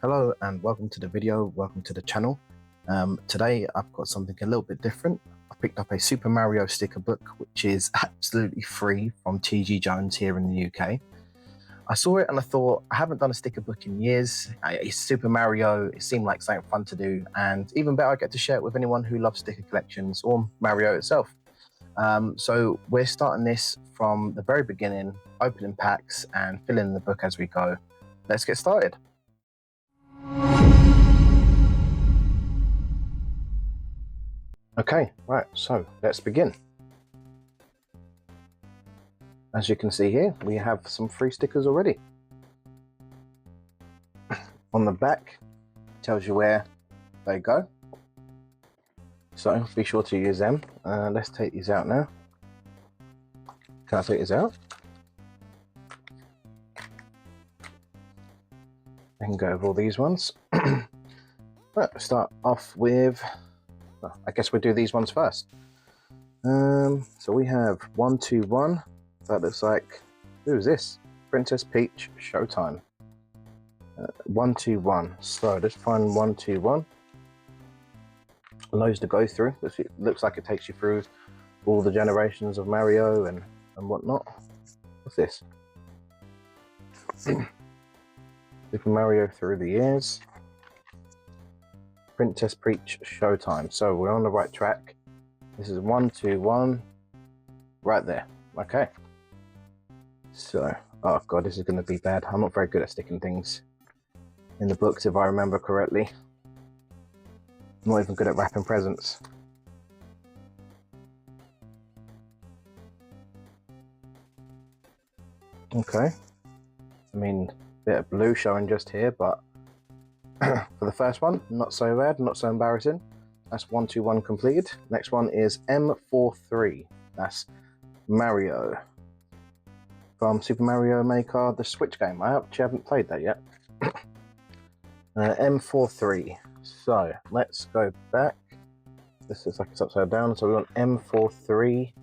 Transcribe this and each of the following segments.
Hello and welcome to the video, welcome to the channel. Today I've got something a little bit different. I picked up a Super Mario sticker book which is absolutely free from TG Jones here in the UK. I saw it and I thought, I haven't done a sticker book in years. It's Super Mario, it seemed like something fun to do, and even better I get to share it with anyone who loves sticker collections or Mario itself. So we're starting this from the very beginning, opening packs and filling in the book as we go. Let's get started. Okay, right, so let's begin. As you can see here, we have some free stickers already. On the back, tells you where they go. So be sure to use them. Let's take these out now. Can I take these out? I can go over all these ones. Right, start off with, well, I guess we'll do these ones first. So we have 121. That looks like, who is this? Princess Peach Showtime. 121. So let's find 121. Loads to go through. It looks like it takes you through all the generations of Mario and whatnot. What's this? Super Mario through the years. Princess Peach Showtime. So we're on the right track. This is 121. Right there. Okay. So, oh god, this is going to be bad. I'm not very good at sticking things in the books if I remember correctly. I'm not even good at wrapping presents. Okay. I mean, a bit of blue showing just here, but for the first one, not so bad, not so embarrassing. That's 121 completed. Next one is M43. That's Mario. From Super Mario Maker, the Switch game. I actually haven't played that yet. M43. So let's go back. This looks like it's upside down. So we want M43.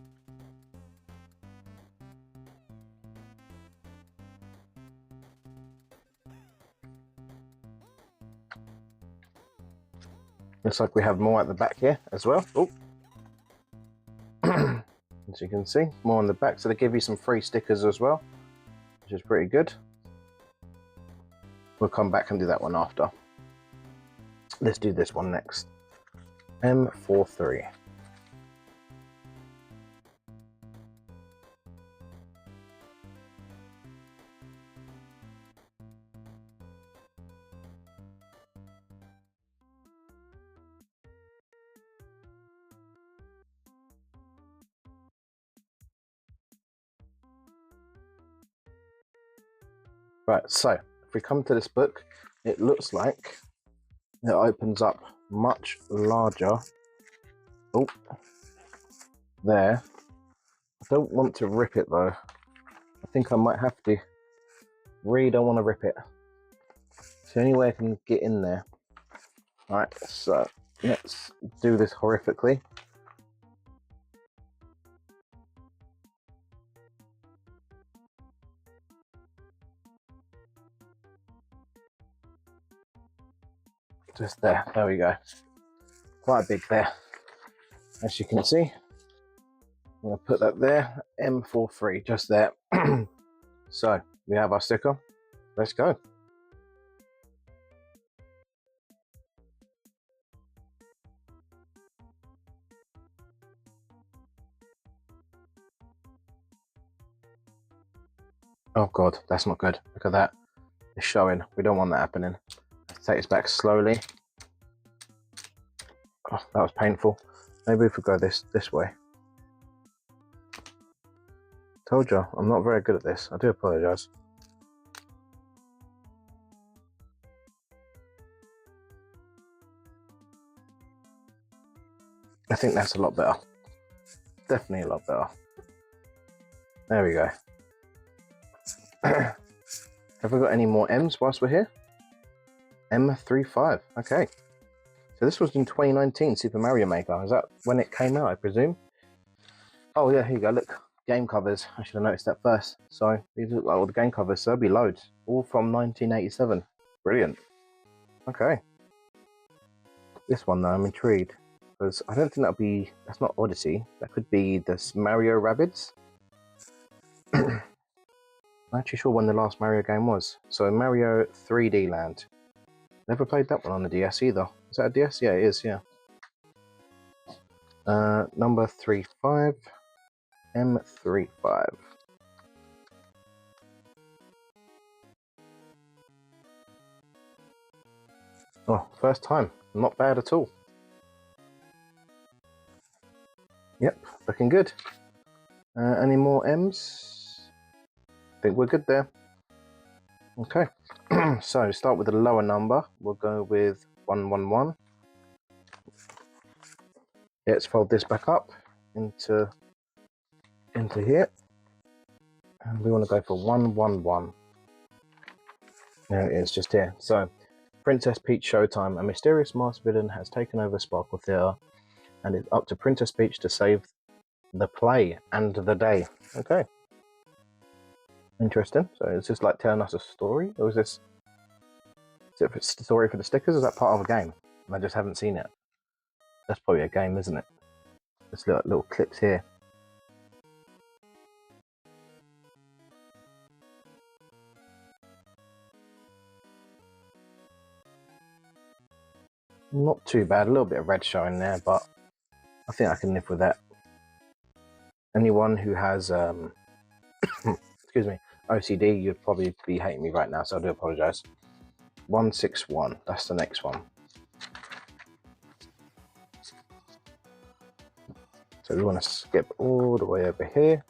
Looks like we have more at the back here as well. Oh. As you can see, more on the back, so they give you some free stickers as well, which is pretty good. We'll come back and do that one after. Let's do this one next. M43. Right, so if we come to this book, it looks like it opens up much larger. Oh, there. I don't want to rip it though. I think I might have to. Really don't want to rip it. It's the only way I can get in there. Alright, so let's do this horrifically. Just there we go. Quite big there. As you can see, I'm going to put that there, M43, just there. So we have our sticker. Let's go. Oh god, that's not good. Look at that. It's showing. We don't want that happening. Let's take this back slowly. Oh, that was painful. Maybe if we go this way. Told you, I'm not very good at this. I do apologise. I think that's a lot better. Definitely a lot better. There we go. Have we got any more M's whilst we're here? M35. Okay. So this was in 2019, Super Mario Maker. Is that when it came out, I presume? Oh yeah, here you go. Look, game covers. I should have noticed that first. So these look like all the game covers. So there'll be loads. All from 1987. Brilliant. Okay. This one though, I'm intrigued. Because I don't think that's not Odyssey. That could be this Mario Rabbids. I'm actually sure when the last Mario game was. So Mario 3D Land. Never played that one on the DS either. Is that a DS? Yeah, it is, yeah. Number 35. M35. Oh, first time. Not bad at all. Yep, looking good. Any more M's? I think we're good there. Okay, so start with a lower number. We'll go with 111. Let's fold this back up into here. And we want to go for 111. There it is, just here. So, Princess Peach Showtime. A mysterious masked villain has taken over Sparkle Theatre, and it's up to Princess Peach to save the play and the day. Okay. Interesting. So is this like telling us a story? Or is it a story for the stickers? Or is that part of a game? And I just haven't seen it. That's probably a game, isn't it? Just little clips here. Not too bad. A little bit of red showing there, but I think I can live with that. Anyone who has excuse me, OCD, you'd probably be hating me right now, so I do apologise. 161, that's the next one. So we want to skip all the way over here.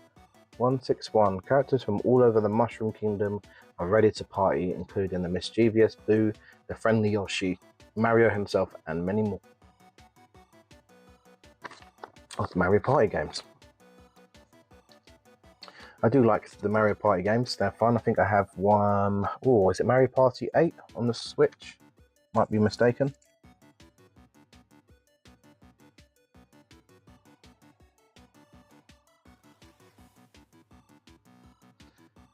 161, characters from all over the Mushroom Kingdom are ready to party, including the mischievous Boo, the friendly Yoshi, Mario himself, and many more. Oh, the Mario Party games. I do like the Mario Party games, they're fun. I think I have one, oh, is it Mario Party 8 on the Switch? Might be mistaken.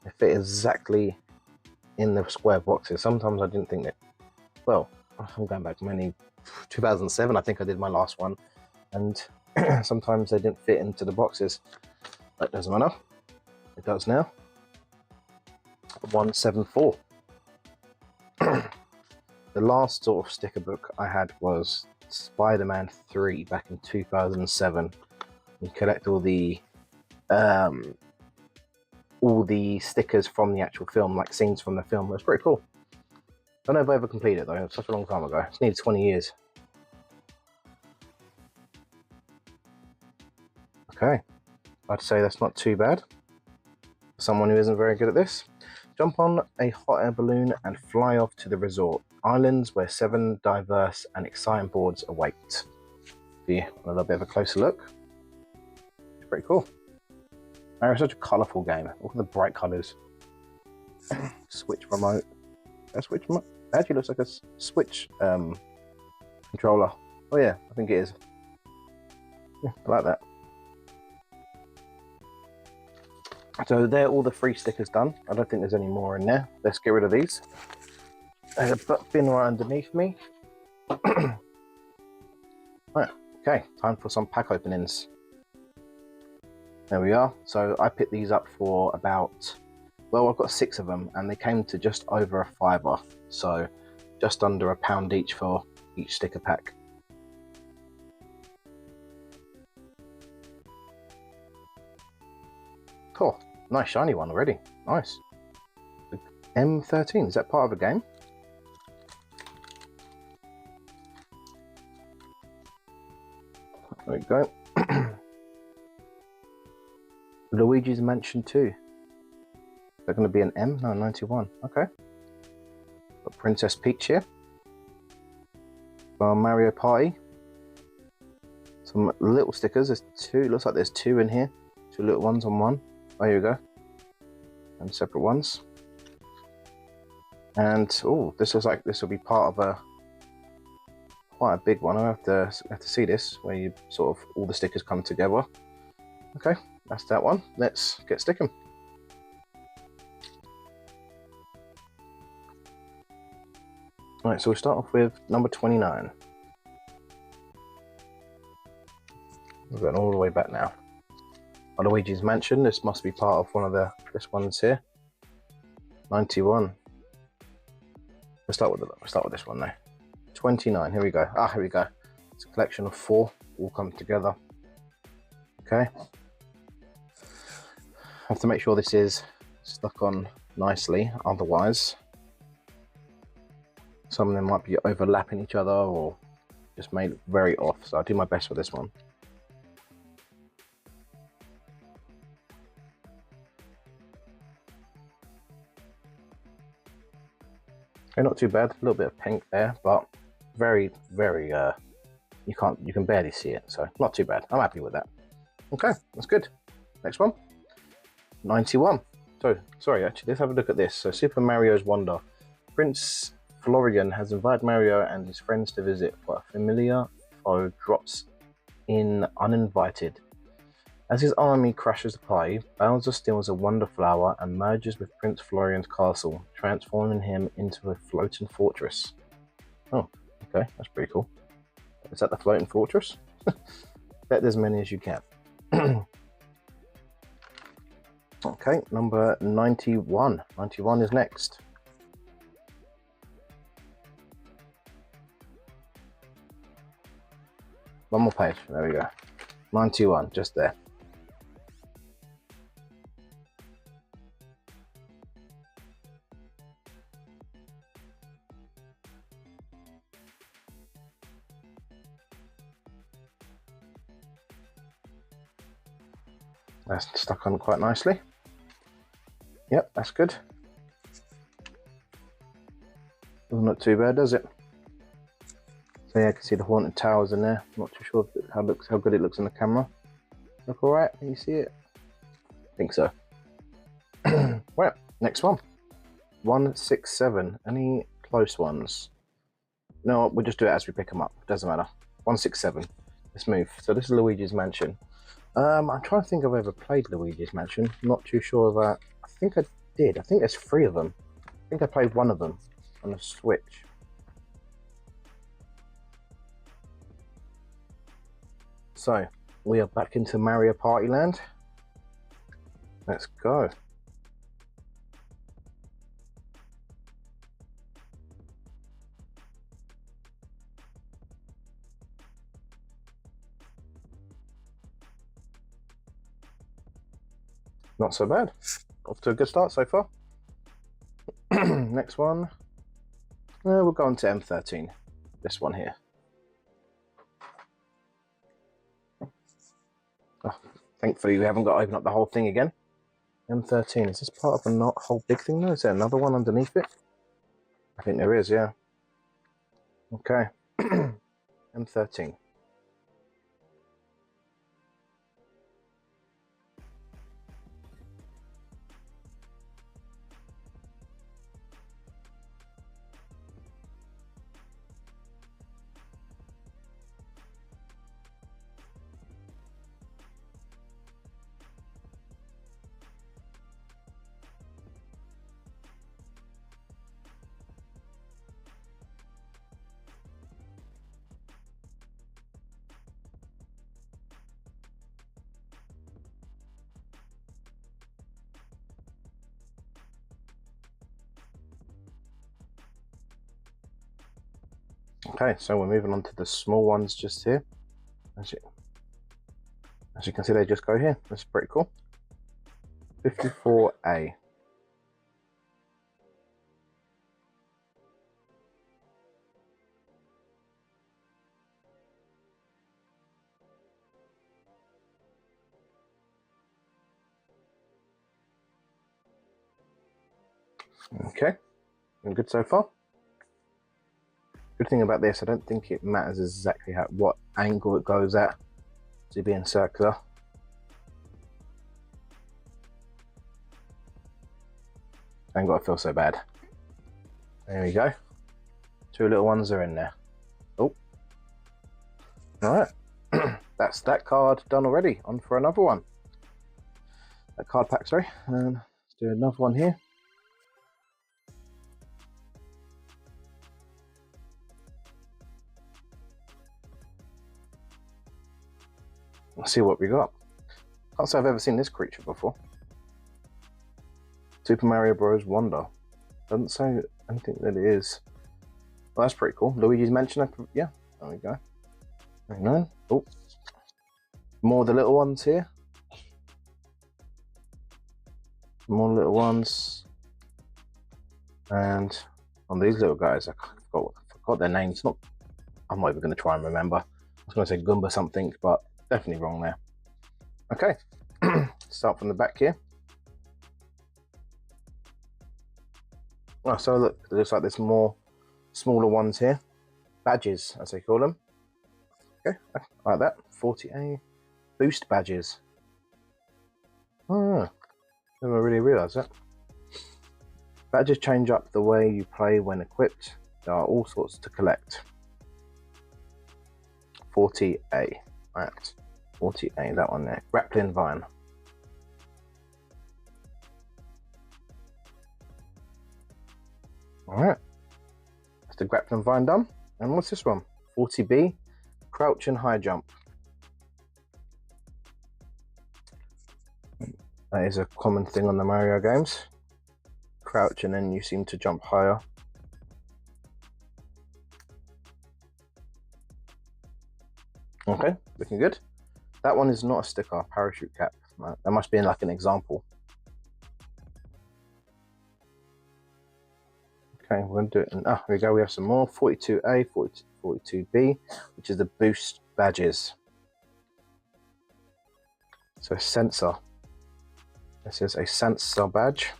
They fit exactly in the square boxes. Sometimes I didn't think that, well, I'm going back many, 2007 I think I did my last one, and sometimes they didn't fit into the boxes. That doesn't matter, it does now. 174. The last sort of sticker book I had was Spider-Man 3 back in 2007. You collect all the stickers from the actual film, like scenes from the film. It was pretty cool. Don't know if I ever completed it though, it was such a long time ago. It's nearly 20 years. Okay, I'd say that's not too bad. For someone who isn't very good at this. Jump on a hot air balloon and fly off to the resort. Islands where 7 diverse and exciting boards await. A little bit of a closer look. It's pretty cool. Mario's such a colourful game. Look at the bright colours. Switch remote. A Switch remote? It actually looks like a Switch controller. Oh yeah, I think it is. Yeah, I like that. So there, all the free stickers done. I don't think there's any more in there. Let's get rid of these. There's a bin right underneath me. Right, okay, time for some pack openings. There we are. So I picked these up for about, well, I've got 6 of them, and they came to just over £5. So just under £1 each for each sticker pack. Cool. Nice shiny one already. Nice. M13, is that part of a game? There we go. Luigi's Mansion 2. Is that going to be an M? No, 91. Okay. Got Princess Peach here. Mario Party. Some little stickers. There's 2. Looks like there's 2 in here. 2 little ones on one. Oh, here we go. And separate ones. And oh, this looks like this will be part of quite a big one. I have to see this, where you sort of all the stickers come together. Okay, that's that one. Let's get sticking. Alright, so we'll start off with number 29. We're going all the way back now. Luigi's Mansion, this must be part of one of this ones here. 91. We'll start with this one now. 29, here we go. Here we go. It's a collection of 4, all come together. Okay. Have to make sure this is stuck on nicely, otherwise some of them might be overlapping each other or just made very off, so I'll do my best with this one. Okay, not too bad, a little bit of pink there, but very you can barely see it, so not too bad. I'm happy with that. Okay, that's good. Next one. 91. So sorry, actually, let's have a look at this. So Super Mario's Wonder. Prince Florian has invited Mario and his friends to visit, but a familiar foe drops in uninvited. As his army crashes the party, Bowser steals a Wonder Flower and merges with Prince Florian's castle, transforming him into a floating fortress. Oh, okay, that's pretty cool. Is that the floating fortress? Bet as many as you can. Okay, number 91. 91 is next. One more page, there we go. 91, just there. That's stuck on quite nicely. Yep, that's good. Doesn't look too bad, does it? So yeah, I can see the haunted towers in there. Not too sure how good it looks in the camera. Look alright, can you see it? I think so. Right, next one. 167. Any close ones? No, we'll just do it as we pick them up. Doesn't matter. 167. Let's move. So this is Luigi's Mansion. I'm trying to think if I've ever played Luigi's Mansion. I'm not too sure of that. I think I did. I think there's 3 of them. I think I played one of them on the Switch. So, we are back into Mario Party Land. Let's go. Not so bad. Off to a good start so far. Next one. We'll go on to M13. This one here. Oh, thankfully we haven't got to open up the whole thing again. M13, is this part of a whole big thing though? Is there another one underneath it? I think there is, yeah. Okay. M13. Okay, so we're moving on to the small ones just here. As you can see, they just go here. That's pretty cool. 54A. Okay, and good so far. Good thing about this, I don't think it matters exactly what angle it goes at to being circular. I ain't got to feel so bad. There we go. 2 little ones are in there. Oh. Alright. That's that card done already. On for another one. That card pack, sorry. Let's do another one here. Let's see what we got. Can't say I've ever seen this creature before. Super Mario Bros. Wonder. Doesn't say anything that it is. Well, that's pretty cool. Luigi's Mansion. Yeah, there we go. Very nice. Oh, more of the little ones here. More little ones. And on these little guys, I forgot their names. I'm not even going to try and remember. I was going to say Goomba something, but definitely wrong there. Okay, start from the back here. Oh, so look, it looks like there's more smaller ones here. Badges, as they call them. Okay, like that. 40A boost badges. Oh, never really realised that. Badges change up the way you play when equipped. There are all sorts to collect. 40A. Right. 40A, that one there. Grappling Vine. Alright. That's the Grappling Vine done. And what's this one? 40B. Crouch and High Jump. That is a common thing on the Mario games. Crouch and then you seem to jump higher. Okay, looking good. That one is not a sticker, parachute cap. That must be in like an example. Okay, we're going to do it. Here we go. We have some more 42A, 42B, which is the boost badges. So sensor. This is a sensor badge.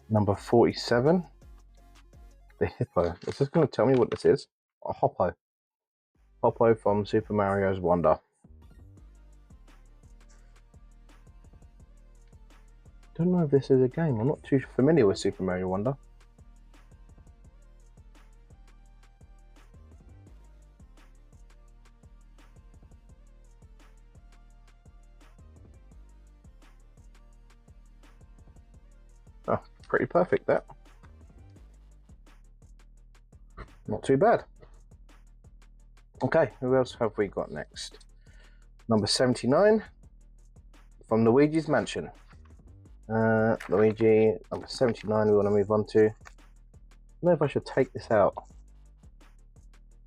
Number 47. The hippo. Is this going to tell me what this is? A hoppo. Hoppo from Super Mario's Wonder. Don't know if this is a game. I'm not too familiar with Super Mario Wonder. Oh, pretty perfect that. Not too bad. Okay, who else have we got next? Number 79 from Luigi's Mansion. Luigi, number 79 we want to move on to. I don't know if I should take this out. I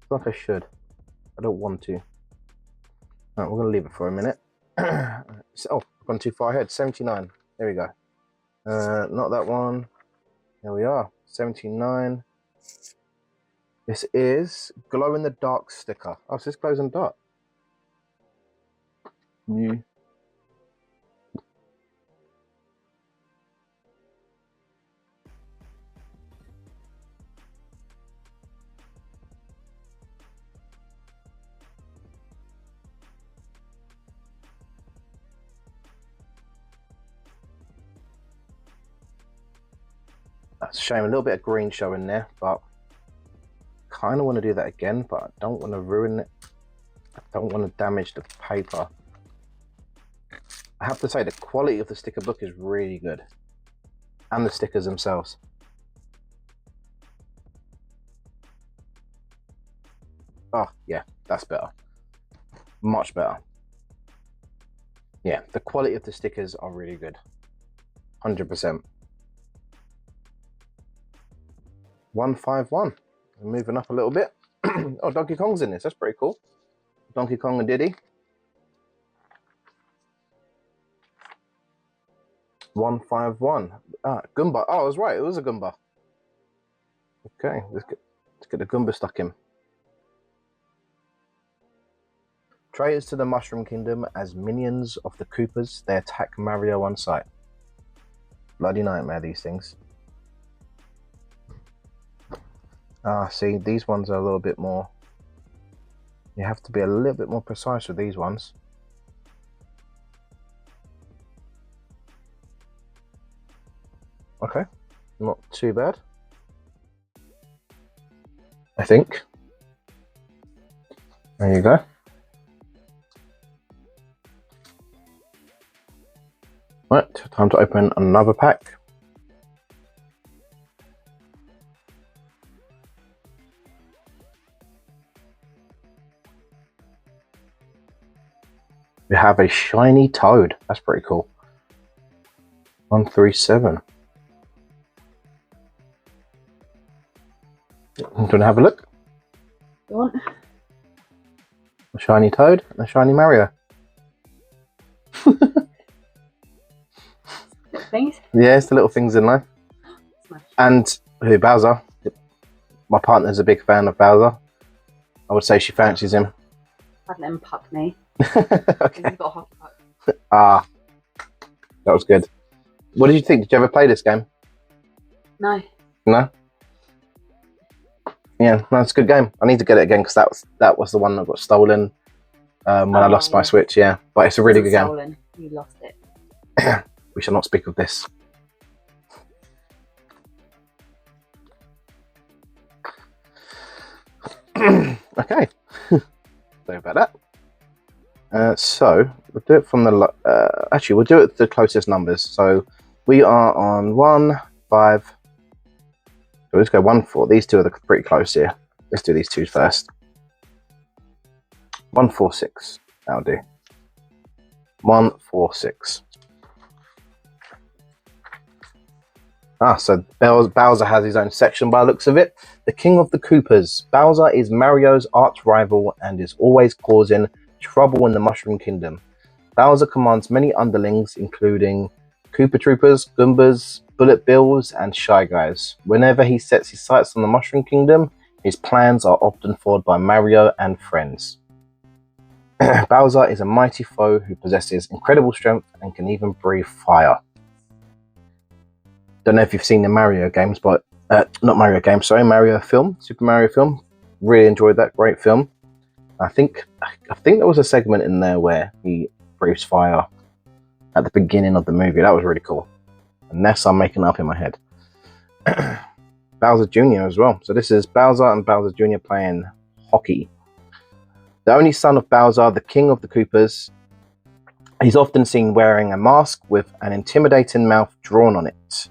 feel like I should. I don't want to. Right, we're going to leave it for a minute. Oh, I've gone too far ahead. 79. There we go. Not that one. There we are. 79. This is glow in the dark sticker. Oh, so this glows in the dark. New. That's a shame. A little bit of green showing there, but kind of want to do that again, but I don't want to ruin it. I don't want to damage the paper. I have to say the quality of the sticker book is really good, and the stickers themselves. Oh yeah, that's better. Much better. Yeah, the quality of the stickers are really good. 100%. 151. Moving up a little bit. Oh, Donkey Kong's in this. That's pretty cool. Donkey Kong and Diddy. 151. Goomba. Oh, I was right. It was a Goomba. Okay, let's get the Goomba stuck in. Traitors to the Mushroom Kingdom as minions of the Koopas. They attack Mario on sight. Bloody nightmare, these things. See, these ones are a little bit more... You have to be a little bit more precise with these ones. Okay, not too bad, I think. There you go. Right, time to open another pack. We have a shiny Toad. That's pretty cool. 137. Do you want to have a look? Go on. A shiny Toad and a shiny Mario. Little things. Yeah, it's the little things in life. Smash. And who, Bowser? My partner's a big fan of Bowser. I would say she fancies him. I'd let him puck me. Okay. He's got a hockey puck. Ah, that was good. What did you think? Did you ever play this game? No. No? Yeah, no, it's a good game. I need to get it again because that was the one that got stolen when I lost my Switch, yeah. But it's a really good game. Stolen. You lost it. We shall not speak of this. Okay. Sorry about that. So we'll do it from the actually we'll do it the closest numbers. So we are on 1, 5. So let's go 1, 4. These two are pretty close here. Let's do these two first. 1, 4, 6. That'll do. 1, 4, 6. Ah, so Bowser has his own section by the looks of it. The King of the Koopas. Bowser is Mario's arch rival and is always causing trouble in the Mushroom Kingdom. Bowser commands many underlings, including Koopa Troopers, Goombas, Bullet Bills, and Shy Guys. Whenever he sets his sights on the Mushroom Kingdom, his plans are often foiled by Mario and friends. Bowser is a mighty foe who possesses incredible strength and can even breathe fire. Don't know if you've seen the Mario games, but not Mario games, sorry, Mario film, Super Mario film. Really enjoyed that, great film. I think there was a segment in there where he breathes fire at the beginning of the movie. That was really cool. Unless I'm making it up in my head. Bowser Jr. as well. So this is Bowser and Bowser Jr. playing hockey. The only son of Bowser, the King of the Koopas, he's often seen wearing a mask with an intimidating mouth drawn on it.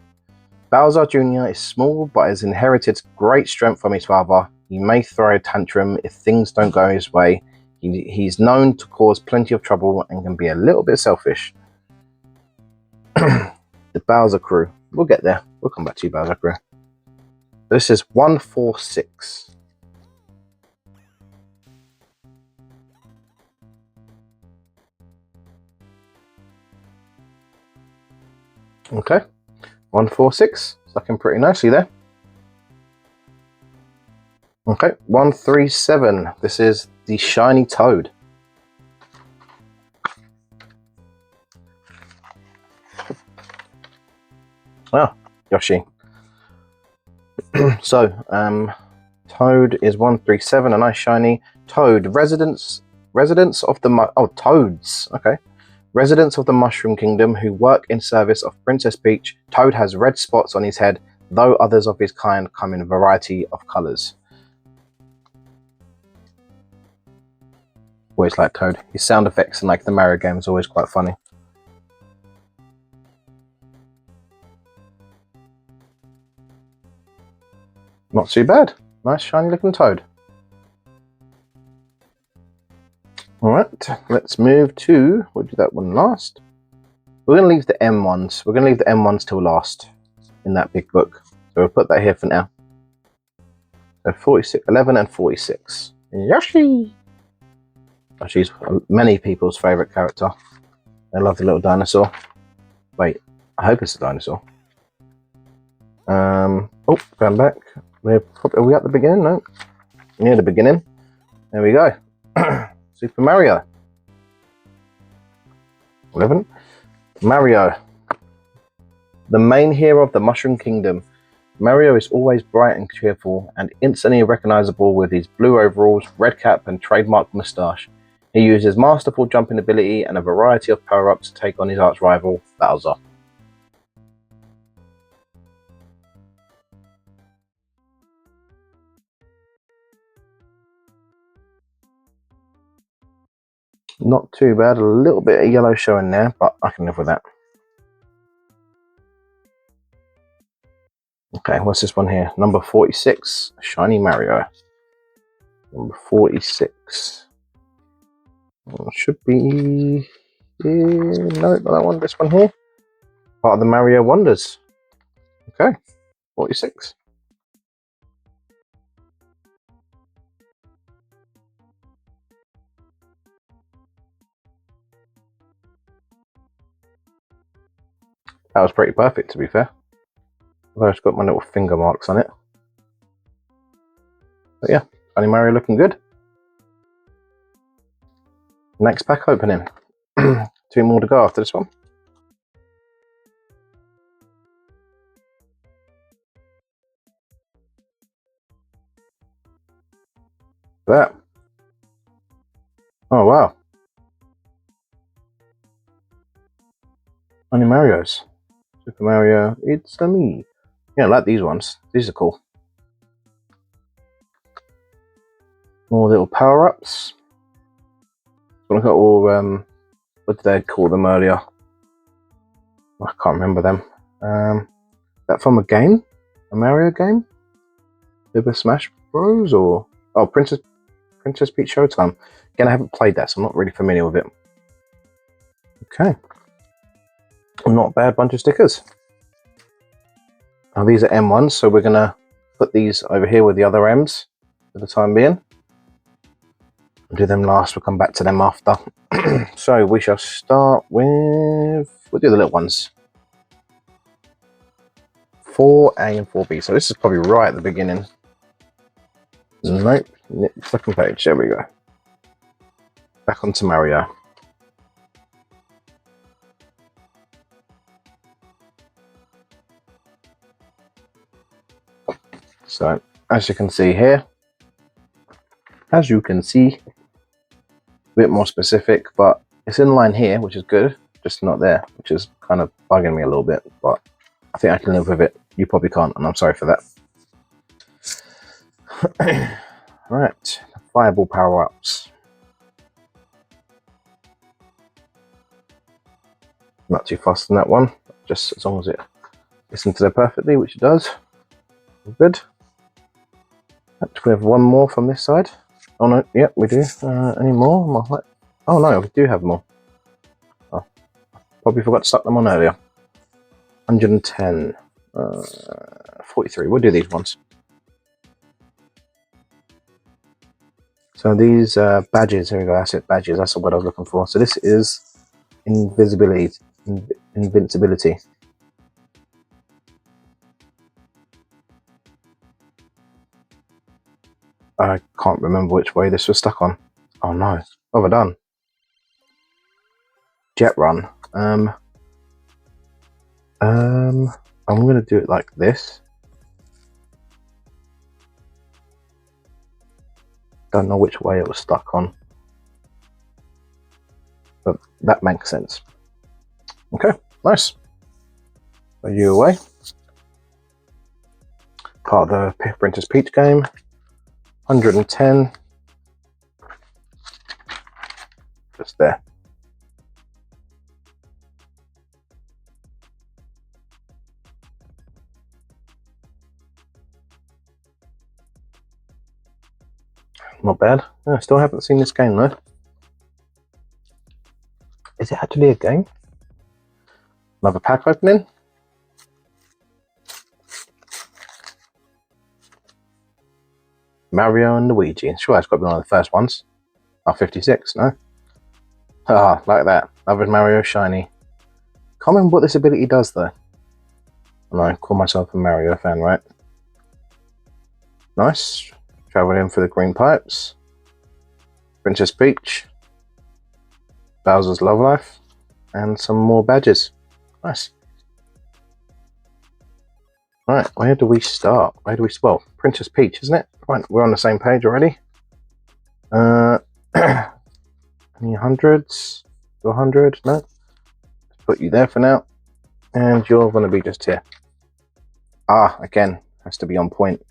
Bowser Jr. is small but has inherited great strength from his father. He may throw a tantrum if things don't go his way. He's known to cause plenty of trouble and can be a little bit selfish. The Bowser crew. We'll get there. We'll come back to you, Bowser crew. This is 1, 4, 6. Okay. 1, 4, 6. Looking pretty nicely there. Okay, 1, 3, 7. This is the shiny Toad. Ah, Yoshi. So, Toad is 1, 3, 7. A nice shiny Toad. Residents of the Toads. Okay. Residents of the Mushroom Kingdom who work in service of Princess Peach. Toad has red spots on his head, though others of his kind come in a variety of colours. Always like Toad. His sound effects in like the Mario game is always quite funny. Not too bad. Nice shiny looking Toad. Alright, let's move to, we'll do that one last. We're going to leave the M ones. We're going to leave the M ones till last in that big book. So we'll put that here for now. So 46, 11 and 46. Yoshi! Yoshi's many people's favourite character. They love the little dinosaur. Wait, I hope it's a dinosaur. Oh, going back. Are we at the beginning? No. Near the beginning. There we go. Super Mario. 11. Mario. The main hero of the Mushroom Kingdom. Mario is always bright and cheerful and instantly recognizable with his blue overalls, red cap and trademark moustache. He uses masterful jumping ability and a variety of power-ups to take on his arch rival, Bowser. Not too bad, a little bit of yellow showing there, but I can live with that. Okay, what's this one here? Number 46, Shiny Mario. Number 46. Should be... no, not that one. This one here. Part of the Mario Wonders. Okay, 46. That was pretty perfect, to be fair. Although it's got my little finger marks on it. But yeah, Shiny Mario looking good. Next pack opening. 2 more to go after this one. That. Oh wow. Shiny Marios. Super Mario, it's me. Yeah, I like these ones. These are cool. More little power-ups. I've got all, what did they call them earlier? I can't remember them. That from a game? A Mario game? Super Smash Bros? Or... oh, Princess Peach Showtime. Again, I haven't played that, so I'm not really familiar with it. Okay. Not a bad bunch of stickers. Now these are M1s, so we're going to put these over here with the other M's for the time being. We'll do them last, we'll come back to them after. So we shall start with... we'll do the little ones. 4A and 4B, so this is probably right at the beginning. Nope, second page, there we go. Back onto Mario. So, as you can see here, a bit more specific, but it's in line here, which is good, just not there, which is kind of bugging me a little bit, but I think I can live with it. You probably can't, and I'm sorry for that. Right, fireball power-ups. Not too fast on that one, just as long as it listens to it perfectly, which it does. Good. We have one more from this side. Oh no, yep, we do. Any more? Oh no, we do have more. Oh, probably forgot to slap them on earlier. 110. 43. We'll do these ones. So these badges, here we go, that's it, badges, that's what I was looking for. So this is invincibility. I can't remember which way this was stuck on. Oh no, what have I done? Jet run. I'm gonna do it like this. Don't know which way it was stuck on, but that makes sense. Okay, nice. Are you away? Part of the Princess Peach game. 110. Just there. Not bad. I still haven't seen this game though. Is it actually a game? Another pack opening. Mario and Luigi. Sure, that's got to be one of the first ones. Oh, 56, no? Ah, like that. Another Mario shiny. Can't remember what this ability does though. And I call myself a Mario fan, right? Nice. Traveling for the green pipes. Princess Peach. Bowser's Love Life. And some more badges. Nice. Right, where do we start? Well, Princess Peach, isn't it? Right, we're on the same page already. Any hundreds? 100? No? Put you there for now. And you're going to be just here. Ah, again, has to be on point.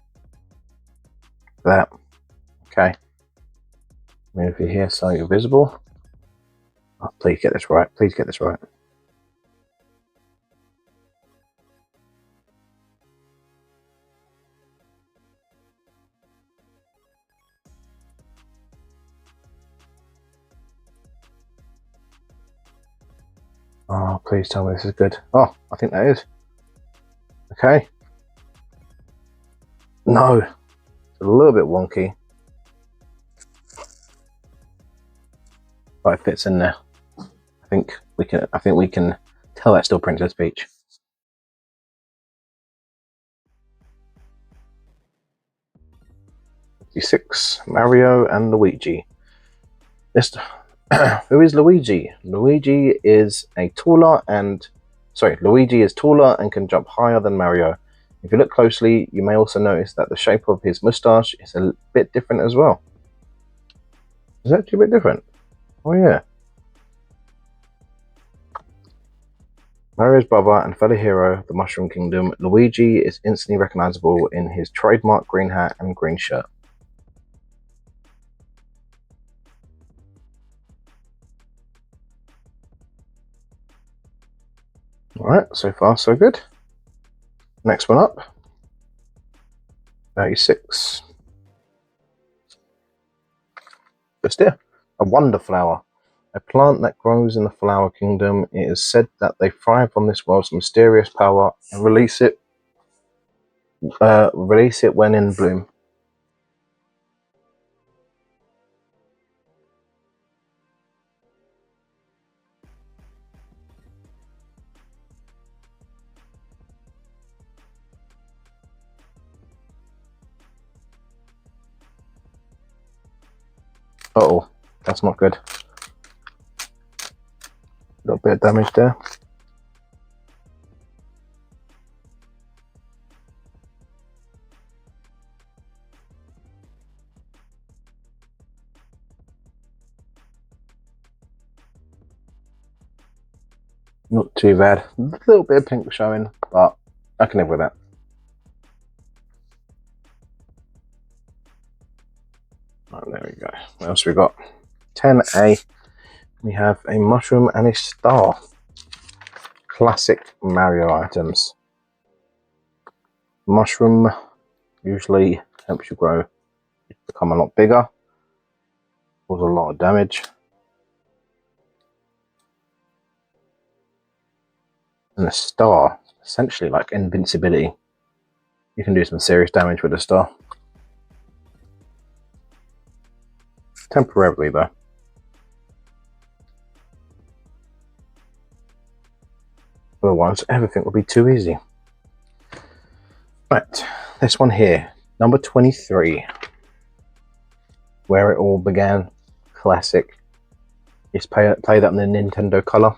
That. Okay. Move you here so you're visible. Oh, please get this right. Please get this right. Oh, please tell me this is good. Oh, I think that is. Okay. No, it's a little bit wonky, but it fits in there. I think we can tell that's still Princess Peach. Six, Mario and Luigi. This, who is Luigi? Luigi is taller and can jump higher than Mario. If you look closely, you may also notice that the shape of his moustache is a bit different as well. It's actually a bit different. Oh yeah. Mario's brother and fellow hero of the Mushroom Kingdom, Luigi is instantly recognizable in his trademark green hat and green shirt. Alright, so far so good. Next one up. 36. Just here. A wonder flower. A plant that grows in the flower kingdom. It is said that they thrive on this world's mysterious power and release it when in bloom. Uh-oh, that's not good. A little bit of damage there. Not too bad. A little bit of pink showing, but I can live with that. Oh, there we go. What else we got? 10A. We have a mushroom and a star. Classic Mario items. Mushroom usually helps you grow, become a lot bigger, cause a lot of damage. And the star, essentially like invincibility. You can do some serious damage with the star. Temporarily though. Otherwise, everything will be too easy. Right, this one here, number 23. Where it all began. Classic. It's played up in the Nintendo Color.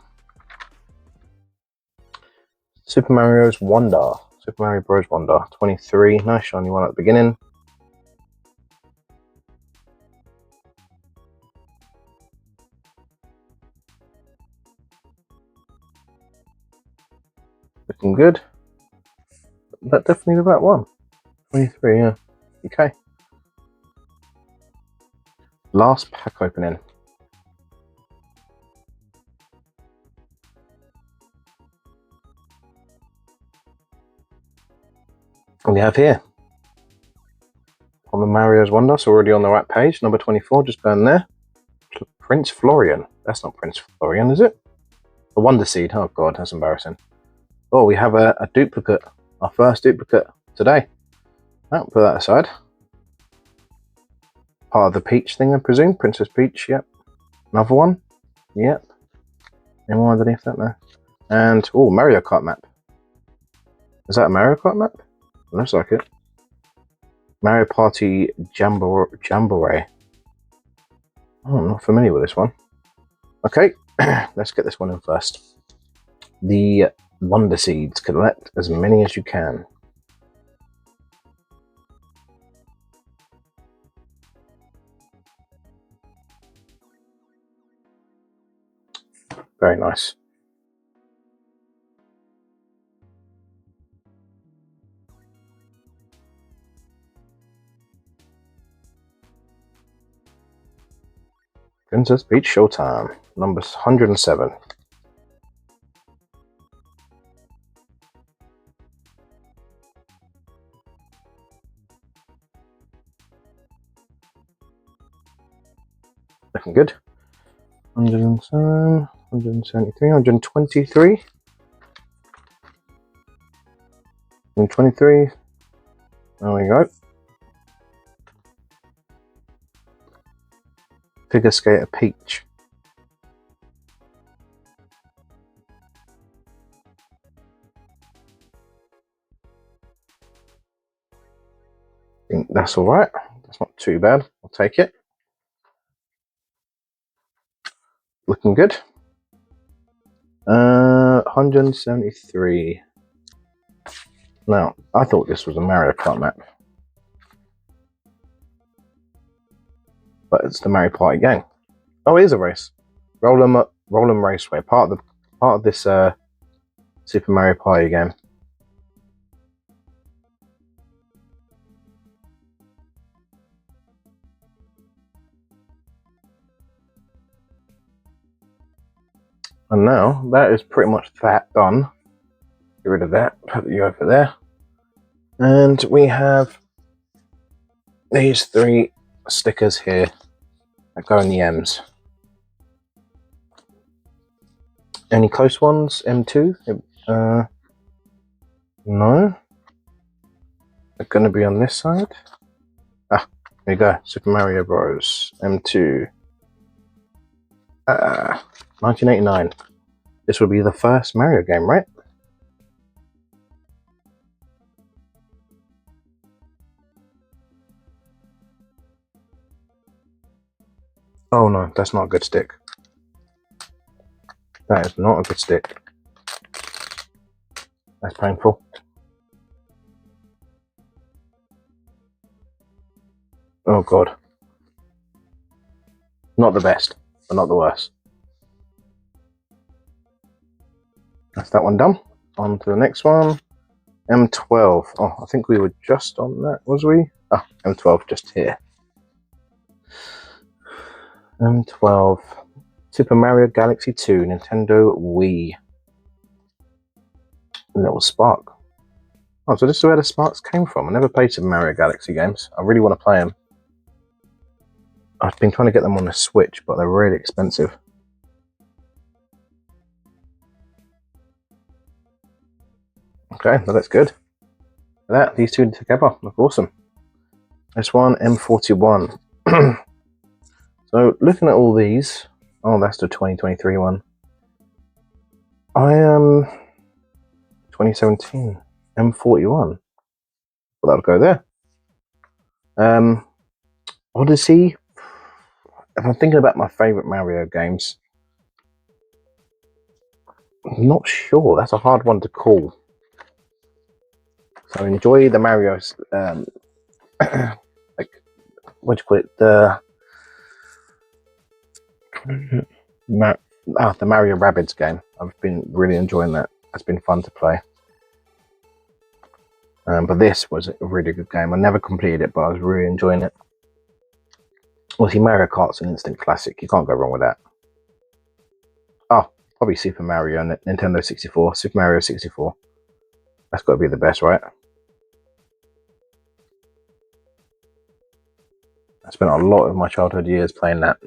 Super Mario's Wonder. Super Mario Bros. Wonder. 23. Nice shiny one at the beginning. Looking good. But definitely the right one. 23, yeah. Okay. Last pack opening. What we have here. On the Mario's Wonder, so already on the right page. Number 24, just going there. Prince Florian. That's not Prince Florian, is it? The Wonder Seed. Oh god, that's embarrassing. Oh, we have a duplicate. Our first duplicate today. I'll put that aside. Part of the Peach thing, I presume. Princess Peach, yep. Another one. Yep. Any more underneath that now? And, oh, Mario Kart map. Is that a Mario Kart map? Looks like it. Mario Party Jamboree. Oh, I'm not familiar with this one. Okay, let's get this one in first. The Wonder Seeds. Collect as many as you can. Very nice. Princess Peach Showtime. Number 107. Looking good. 107. 173, 123. 123. There we go. Figure skater Peach. I think that's alright. That's not too bad. I'll take it. Looking good. 173. Now, I thought this was a Mario Kart map, but it's the Mario Party game. Oh, it is a race. Roll 'em Raceway, part of this Super Mario Party game. And now that is pretty much that done. Get rid of that, put you over there. And we have these 3 stickers here that go in the M's. Any close ones? M2? No. They're going to be on this side. Ah, there you go. Super Mario Bros. M2. 1989. This will be the first Mario game, right? Oh no, that's not a good stick. That is not a good stick. That's painful. Oh god. Not the best, but not the worst. That's that one done. On to the next one. M12. Oh, I think we were just on that, was we? Ah, M12 just here. M12. Super Mario Galaxy 2, Nintendo Wii. Little spark. Oh, so this is where the sparks came from. I never played Super Mario Galaxy games. I really want to play them. I've been trying to get them on the Switch, but they're really expensive. Okay, well, that's good. That these two together look awesome. This one, M41. So looking at all these, oh, that's the 2023 one. I am 2017 M41. Well, that'll go there. Odyssey. If I'm thinking about my favorite Mario games, I'm not sure. That's a hard one to call. So enjoy the Mario's, like, what do you call it? The Mario Rabbids game. I've been really enjoying that. It's been fun to play. But this was a really good game. I never completed it, but I was really enjoying it. Well, see, Mario Kart's an instant classic. You can't go wrong with that. Oh, probably Super Mario and Nintendo 64. Super Mario 64. That's got to be the best, right? I spent a lot of my childhood years playing that.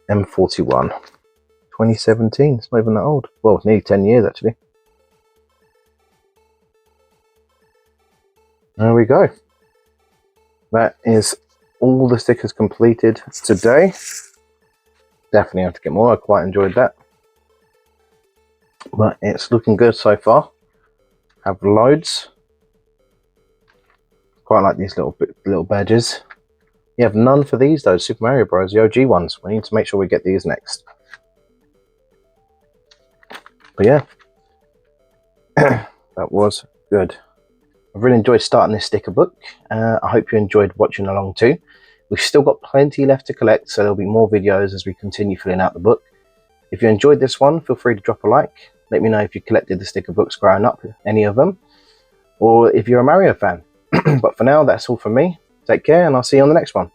M41. 2017. It's not even that old. Well, it's nearly 10 years, actually. There we go. That is all the stickers completed today. Definitely have to get more. I quite enjoyed that. But it's looking good so far. Have loads. Quite like these little badges. You have none for these though, Super Mario Bros. The OG ones. We need to make sure we get these next. But yeah, that was good. I've really enjoyed starting this sticker book. I hope you enjoyed watching along too. We've still got plenty left to collect, so there'll be more videos as we continue filling out the book. If you enjoyed this one, feel free to drop a like. Let me know if you collected the sticker books growing up, any of them, or if you're a Mario fan. But for now, that's all from me. Take care, and I'll see you on the next one.